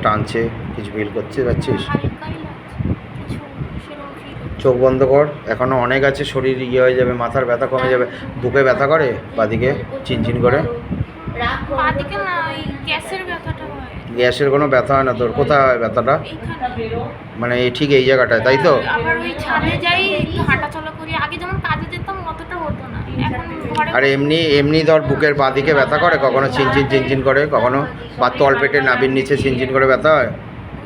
টানছে, কিছু ফিল করতে পারছিস? হালকাই লাগছে, কিছু সেরকম ফিল হচ্ছে। চোখ বন্ধ কর, এখনও অনেক আছে, শরীর ইয়ে হয়ে যাবে, মাথার ব্যথা কমে যাবে। বুকে ব্যথা করে বাদিকে চিনচিন করে? বাদিকে না, ওই গ্যাসের ব্যথাটা হয়। গ্যাসের কোনো ব্যথা হয় না তোর? কোথায় হয় ব্যথাটা? এইখানে। মানে এই ঠিক এই জায়গাটায়, তাই তো? আবার ওই ছাদে যাই, একটু হাঁটাচলা করি। আগে যেমন কাজে যেতাম অতটা হতো না, এখন ঘরে। আর এমনি এমনি ধর বুকের বাদিকে ব্যথা করে কখনো, চিনচিন চিনচিন করে কখনো? বা তল পেটে নাভির নিচে চিনচিন করে ব্যথা হয়?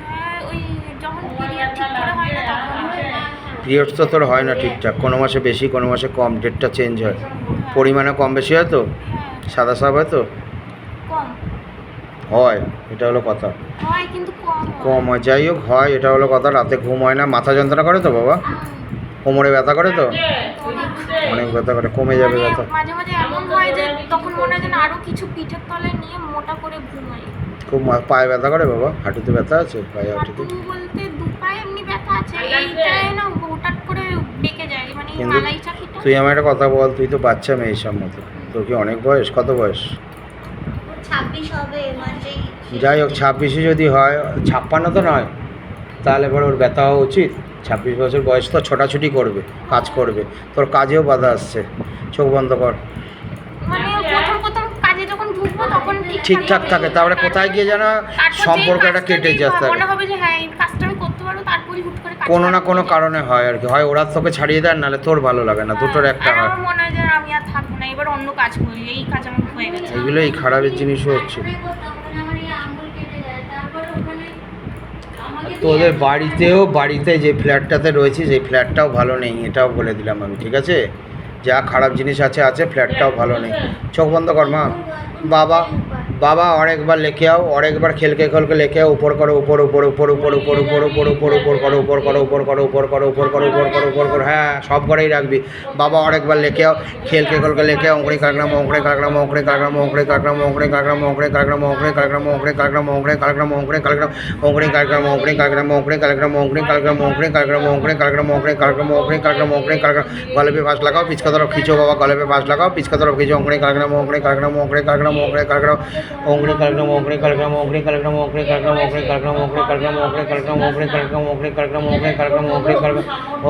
হ্যাঁ, ওই যখন পিরিয়ড ঠিক করে হয় না তখন হয়। পিরিয়ডস তো তোর হয় না ঠিকঠাক, কোনো মাসে বেশি কোনো মাসে কম, ডেটটা চেঞ্জ হয়, পরিমাণে কম বেশি হয় তো? হ্যাঁ, সাদা সাপ হয় তো? কম হয়, এটা হলো কথা। হয় কিন্তু কম হয়। কম হয়, যাই হোক হয়, এটা হলো কথা। রাতে ঘুম হয় না, মাথা যন্ত্রণা করে তো বাবা? কোমরে ব্যথা করে তো? অনেক ব্যথা করে, কমে যাবে মানে ব্যথা। মাঝে মাঝে এমন হয় যে তখন মনে হয় যেন আরো কিছু পিঠের তলায় নিয়ে মোটা করে ঘুমাই। খুব পায়ে ব্যথা করে বাবা? হাঁটুতে ব্যথা আছে? পায়ে হাঁটুতে? হাঁটু বলতে দু পায়ে এমনি ব্যথা আছে, এইটাই না হঠাৎ করে বেঁকে যায়, মানে কিন্তু মালাই চাকিটা। তুই আমার একটা কথা বল, তুই তো বাচ্চা মেয়ে সব মতো, তোর কি অনেক বয়স? কত বয়স? 26 হবে মাসেই। যাই হোক, 26-এ যদি হয়, 56 তো নয়, তাহলে পরে ওর ব্যথা হওয়া উচিত। 26 বছর বয়স তো, ছোটাছুটি করবে, কাজ করবে, তোর কাজেও বাধা আসছে। চোখ বন্ধ কর। মানে প্রথম প্রথম কাজে যখন ঢুকবো তখন ঠিকঠাক থাকে, তারপরে কোথায় গিয়ে যেন তারপর সম্পর্কটা কেটে যাচ্ছে। মনে হবে যে হ্যাঁ এই কাজটা আমি করতে পারবো, তারপরে হুট করে কাজ কোনো না খারাপ কোনো হয়ে যায়। কারণে হয় আর কি, হয় ওরা তোকে ছাড়িয়ে দেয়, নাহলে তোর ভালো লাগে না, দুটোর একটা আর হয়। আমার মনে হয় যে আমি আর থাকবো না, এবার অন্য কাজ করি, এই কাজ আমার হয়ে গেছে। এগুলো এই খারাপের জিনিসও হচ্ছে। তোদের বাড়িতে যে ফ্ল্যাটটাতে রয়েছে, সেই ফ্ল্যাটটাও ভালো নেই, এটাও বলে দিলাম আমি, ঠিক আছে? যা খারাপ জিনিস আছে আছে, ফ্ল্যাটটাও ভালো নেই। চোখ বন্ধ কর মা। বাবা বাবা और एक बार लेके आओ, और एक बार खेल के लेके आओ। ऊपर करो, ऊपर ऊपर ऊपर ऊपर ऊपर ऊपर ऊपर ऊपर ऊपर करो, ऊपर करो, ऊपर करो, ऊपर करो, ऊपर करो, ऊपर करो, ऊपर करो। হ্যাঁ, সব করেই রাখবি। বাবা और एक बार लेके आओ, खेल के लेके आओ। ओंकड़ी काकड़म ओंकड़ी काकड़म ओंकड़ी काकड़म ओंकड़ी काकड़म ओंकड़ी काकड़म ओंकड़ी काकड़म ओंकड़ी काकड़म ओंकड़ी काकड़म ओंकड़ी काकड़म ओंकड़ी काकड़म ओंकड़ी काकड़म ओंकड़ी काकड़म ओंकड़ी काकड़म ओंकड़ी काकड़म ओंकड़ी काकड़म ओंकड़ी काकड़म ओंकड़ी काकड़म ओंकड़ी काकड़म ओंकड़ी काकड़म। गले पे फांस लगाओ, पीछे की तरफ खींचो बाबा, गले पे फांस लगाओ, पीछे की तरफ खींचो। ओंकड़ी काकड़म ओंकड़ी काकड़म ओंकड़ी काकड़म ओंकड़ी काकड़म ओंकड़ी काकड़म ओंकड़ी काकड़म ओंकड़ी काकड़म ओंकड़ी काकड़म ओंकड़ी काकड़म ओंकड़ी काकड़म ओंकड़ी काकड़म ओंकड़ी काकड़म ओंकड़ी काकड़म ओंकड़ी काकड़म ओंकड़ी काकड़म ओंकड़ी काकड़म ओंकड़ी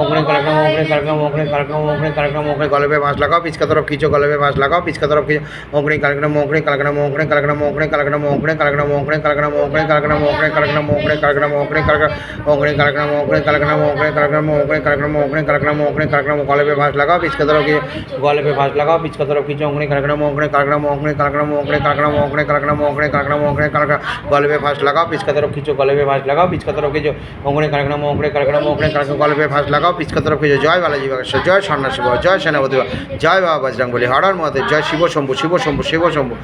काकड़म ओंकड़ी काकड़म ओंकड़ी काकड़म ओंकड़ी। गले पे फांस लगाओ, पीछे की तरफ खींचो, गले पे फांस लगाओ, पीछे की तरफ खींचो। ओंकड़ी काकड़म ओंकड़ी काकड़म ओंकड़ी काकड़म ओंकड़ी काकड़म ओंकड़ी काकड़म ओंकड़ी काकड़म ओंकड़ी काकड़म ओंकड़ी काकड़म ओंकड़ी काकड़म ओंकड़ी काकड़म ओंकड़ी काकड़म ओंकड़ी काकड़म ओंकड़ी काकड़म ओंकड़ी काकड़म ओंकड़ी काकड़म ओंकड़ी काकड़म। गले पे फांस लगाओ, पीछे की तरफ खींचो, गले पे फांस लगाओ, पीछे की तरफ खींचो। ओंकड़ी काकड़म ओंकड़ी काकड़म ओंकड़ी काकड़म ओंकड़ी काकड़म ओंकड़ी काकड़म ओंकड़ी काकड़म ओंकड़ी काकड़म। गले पे फांस लगाओ, पीछे की तरफ खींचो, गले पे फांस लगाओ, पीछे की तरफ खींचो। ओंकड़ी काकड़म ओंकड़ी काकड़म ओंकड़ी काकड़म। गले पे फांस लगाओ, पीछे की तरफ खींचो। जय बालाजी बागेश्वर, जय सन्यासी बाबा, जय सेनापति बाबा, जय बाबा बजरंगबली, हर हर महादेव, जय शिव शंभु शिव शंभु शिव शंभु।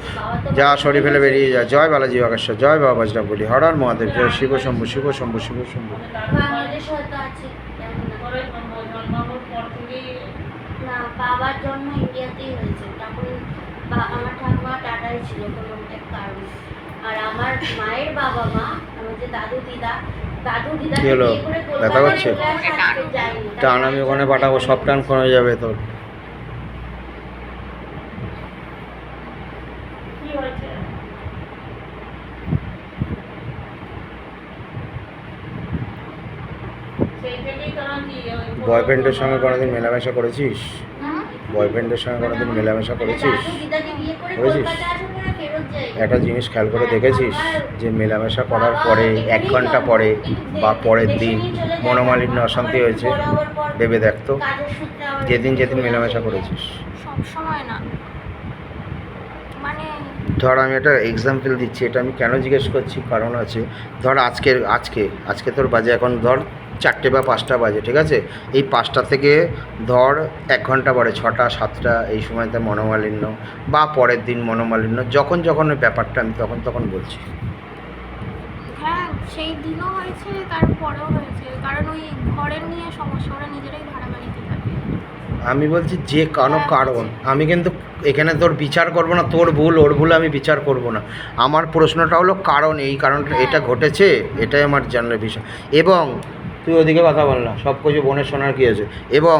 যা শরীর ফেলে বেরিয়ে যায়। জয় বালাজি বাগেশ্বর, জয় বাবা বজরংবলী, হর হর মহাদেব, জয় শিব শম্ভু শিব শম্ভু শিব শম্ভু। না, বাবার জন্ম ইন্ডিয়াতেই হয়েছে, তখন আমার ঠাকুমা টাটাই ছিল কোনো এক কারণে। আর আমার মায়ের বাবা মা, আমার যে দাদু দিদা কি হলো? ব্যথা করছে? টান আমি ওখানে পাঠাবো, সব টান কমে যাবে তোর। বয়ফ্রেন্ডের সঙ্গে কোনোদিন মেলামেশা করেছিস? বয়ফ্রেন্ডের সঙ্গে কোনোদিন মেলামেশা করেছিস? করেছিস? একটা জিনিস খেয়াল করে দেখেছিস যে মেলামেশা করার পরে 1 ঘন্টা পরে বা পরের দিন মনোমালিন্য অশান্তি হয়েছে? ভেবে দেখ তো, যেদিন মেলামেশা করেছিস। সব সময় না, মানে ধর আমি একটা এক্সাম্পল দিচ্ছি, এটা আমি কেন জিজ্ঞেস করছি কারণ আছে। ধর আজকে তোর বাজে এখন ধর 4টে বা 5টা বাজে, ঠিক আছে? এই 5টা থেকে ধর 1 ঘন্টা পরে 6টা 7টা এই সময়তে মনোমালিন্য, বা পরের দিন মনোমালিন্য, যখন ওই ব্যাপারটা আমি তখন বলছি। হ্যাঁ সেই দিনও হয়েছে, তারপরেও হয়েছে, কারণ ওই ঘরের নিয়ে সমস্যা, ওরা নিজেরাই ভাড়া বাড়িতে থাকে। আমি বলছি যে কোনো কারণ, আমি কিন্তু এখানে তোর বিচার করব না, তোর ভুল ওর ভুল আমি বিচার করব না। আমার প্রশ্নটা হলো কারণ, এই কারণটা এটা ঘটেছে, এটাই আমার জানার বিষয়। এবং তুই ওদিকে কথা বল না, সব কিছু বোনের শোনার কী আছে। এবং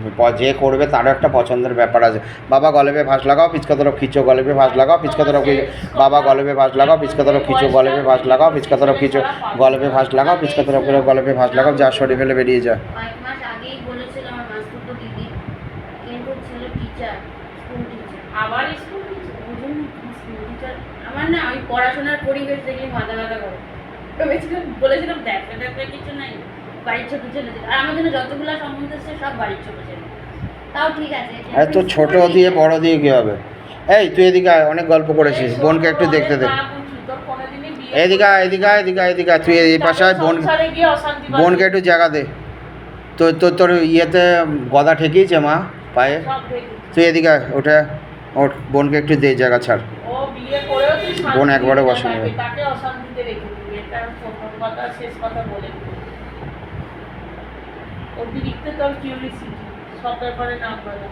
যে করবে তারও একটা পছন্দের ব্যাপার আছে। বাবা গলেবে ভাঁজ লাগাও, পিচকা তরফ খিচো, গলেবে ভাঁজ লাগাও, পিচকা তরফ খিচো, বাবা গলেবে ভাঁজ লাগাও, পিচকা তরফ খিচো, গলেবে ভাঁজ লাগাও, পিচকা তরফ খিচো, গলেবে ভাঁজ লাগাও, পিচকা তরফ করে গলেবে ভাঁজ লাগাও, যা সরি ফেলে বেরিয়ে যা। কয়েক মাস আগেই বলেছিল আমার মাসতুতো দিদি, কিন্তু ছিল টিচার, স্কুল টিচার। আবার স্কুল বুঝুন স্কুল টিচার আমার না ওই পড়াশোনার পরিবেশ দেখলে মাথা ব্যথা করে। ভেবেছিলাম বলেছিলাম দেখা দেখা কিছু নাই, বাড়ির ছোট ছেলে আর আমার জন্য যতগুলো সম্বন্ধ এসছে সব বাড়ির ছোট ছেলে। তাও ঠিক আছে। আরে তো ছোট দিয়ে বড় দিয়ে কী হবে? এই তুই এদিকে আয়, অনেক গল্প করেছিস, বোনকে একটু দেখতে দে। এদিকে আয়, এদিকে আয়, এদিকে আয়, এদিকে আয়, তুই এই পাশে আয়, বোনকে একটু জায়গা দে। তো তোর তোর ইয়েতে গদা ঠেকিয়েছে মা পায়ে, তুই এদিকে আয়, ওটা ওর বোনকে একটু দে জায়গা ছাড়। ও বিয়ে করেও তুই বোন একবারে বসে নেবে। তাকে অশান্তিতে রেখে দিবি, এটা প্রথম কথা শেষ কথা বলে দিবি। অতিরিক্ত তোর কিউরিসিটি সব ব্যাপারে নাম বলা।